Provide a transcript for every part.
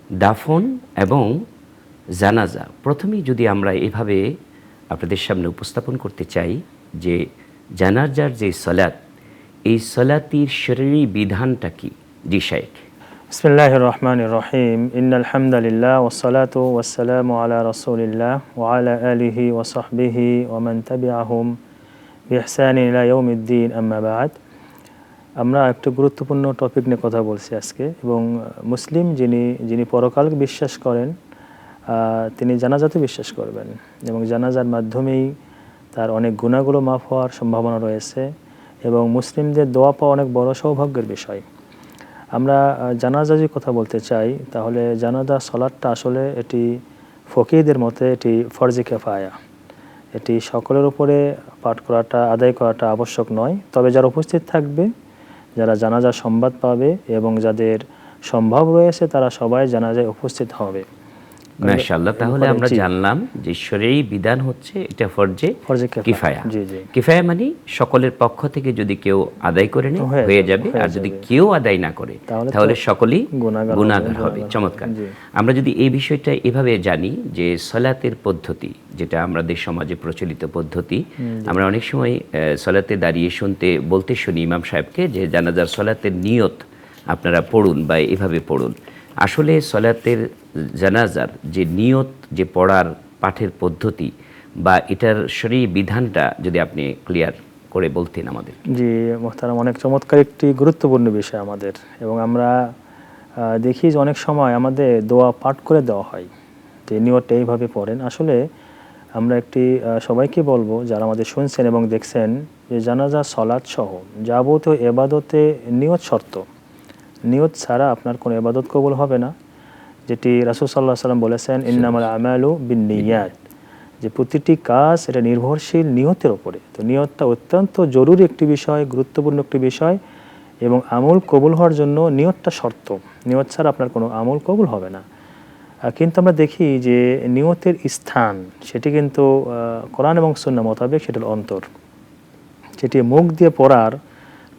দাফন এবং জানাজা প্রথমেই যদি আমরা এভাবে আপনাদের সামনে উপস্থাপন করতে চাই যে জানাজার যে সলাত, এই সলাতির শরীরী বিধানটা কি? জি শাইখ। বিসমিল্লাহির রহমানির রহিম। ইন্নাল হামদালিল্লাহ ওয়াসসালাতু ওয়াসসালামু আলা রাসূলিল্লাহ ওয়া আলা আলিহি ওয়া সাহবিহি ওয়া মান তাবিআহুম বিইহসানিন ইলা ইয়াউমিদ্দিন, আম্মা বা'দ। আমরা একটা গুরুত্বপূর্ণ টপিক নিয়ে কথা বলছি আজকে, এবং মুসলিম যিনি পরকালকে বিশ্বাস করেন তিনি জানাজাতে বিশ্বাস করবেন, এবং জানাজার মাধ্যমেই তার অনেক গুনাহগুলো মাফ হওয়ার সম্ভাবনা রয়েছে, এবং মুসলিমদের দোয়া পাওয়া অনেক বড় সৌভাগ্যের বিষয়। আমরা জানাজা যদি কথা বলতে চাই, তাহলে জানাজা সলাতটা আসলে এটি ফকিহদের মতে এটি ফরজে কিফায়া, এটি সকলের উপরে পাঠ করাটা, আদায় করাটা আবশ্যক নয়। তবে যারা উপস্থিত থাকবে, যারা জানাজার সংবাদ পাবে এবং যাদের সম্ভব রয়েছে, তারা সবাই জানাজায় উপস্থিত হবে। মাশাআল্লাহ। তাহলে আমরা জানলাম যে শরীয়ী বিধান হচ্ছে এটা ফরজে কিফায়া। কিফায়া মানে সকলের পক্ষ থেকে যদি কেউ আদায় করে নেয় হয়ে যাবে, আর যদি কেউ আদায় না করে তাহলে সকলেই গুনাহগার হবে। চমৎকার। আমরা যদি এই বিষয়টা এভাবে জানি যে সালাতের পদ্ধতি, যেটা আমাদের সমাজে প্রচলিত পদ্ধতি, আমরা অনেক সময় সালাতে দাঁড়িয়ে বলতে শুনি ইমাম সাহেবকে যে জানাজার সালাতের নিয়ত আপনারা পড়ুন বা এভাবে পড়ুন। আসলে সলাতের জানাজার যে নিয়ত, যে পড়ার পাঠের পদ্ধতি বা এটার শরীয়ী বিধানটা যদি আপনি ক্লিয়ার করে বলতেন আমাদের। জি মোহতারাম, অনেক চমৎকার একটি গুরুত্বপূর্ণ বিষয় আমাদের, এবং আমরা দেখি যে অনেক সময় আমাদের দোয়া পাঠ করে দেওয়া হয় যে নিয়তটা এইভাবে পড়েন। আসলে আমরা সবাইকে বলবো যারা আমাদের শুনছেন এবং দেখছেন যে জানাজা সলাত সহ যাবতীয় এবাদতে নিয়ত শর্ত। নিয়ত ছাড়া আপনার কোনো ইবাদত কবুল হবে না, যেটি রাসূল সাল্লাল্লাহু আলাইহি ওয়াসাল্লাম বলেছেন ইন্নামাল আমালু বিন্নিয়াত, যে প্রতিটি কাজ এটা নির্ভরশীল নিয়তের উপরে। তো নিয়তটা অত্যন্ত জরুরি একটি বিষয়, গুরুত্বপূর্ণ একটি বিষয়, এবং আমল কবুল হওয়ার জন্য নিয়তটা শর্ত। নিয়ত ছাড়া আপনার কোনো আমল কবুল হবে না। কিন্তু আমরা দেখি যে নিয়তের স্থান সেটি কিন্তু কোরআন এবং সুন্নাহ মোতাবেক সেটা অন্তর, যেটি মুখ দিয়ে পড়ার,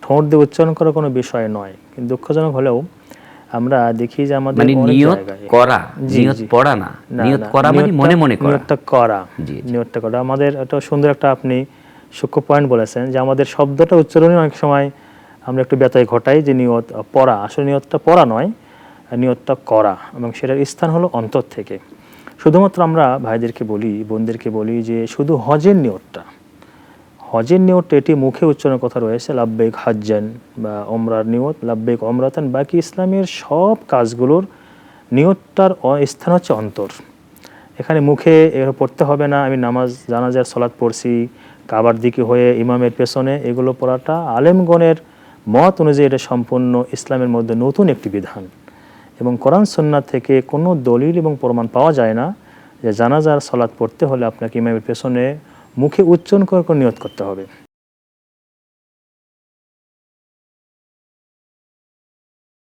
ঠোঁট দিয়ে উচ্চারণ করার কোনো বিষয় নয়। কিন্তু দুঃখজনক হলেও আমরা দেখি যে আমাদের নিয়তটা করা আমাদের একটা সুন্দর একটা আপনি সূক্ষ্ম পয়েন্ট বলেছেন যে আমাদের শব্দটা উচ্চারণে অনেক সময় আমরা একটু ব্যত্যয় ঘটাই, যে নিয়ত পড়া, আসলে নিয়তটা পড়া নয়, নিয়তটা করা, এবং সেটার স্থান হলো অন্তর থেকে। শুধুমাত্র আমরা ভাইদেরকে বলি, বোনদেরকে বলি যে শুধু হজের নিয়তটা এটি মুখে উচ্চারণের কথা রয়েছে, লাব্বাইক হাজ্জান, বা ওমরার নিয়ত লাব্বাইক ওমরাতান। বাকি ইসলামের সব কাজগুলোর নিয়তটার স্থান হচ্ছে অন্তর। এখানে মুখে পড়তে হবে না আমি জানাজার সলাত পড়ছি কাবার দিকে হয়ে ইমামের পেছনে, এগুলো পড়াটা আলেমগণের মত অনুযায়ী এটা সম্পূর্ণ ইসলামের মধ্যে নতুন একটি বিধান, এবং কোরআন সুন্নাহ থেকে কোনো দলিল এবং প্রমাণ পাওয়া যায় না যে জানাজার সলাত পড়তে হলে আপনাকে ইমামের পেছনে মুখে উচ্চারণ করে নিয়ত করতে হবে।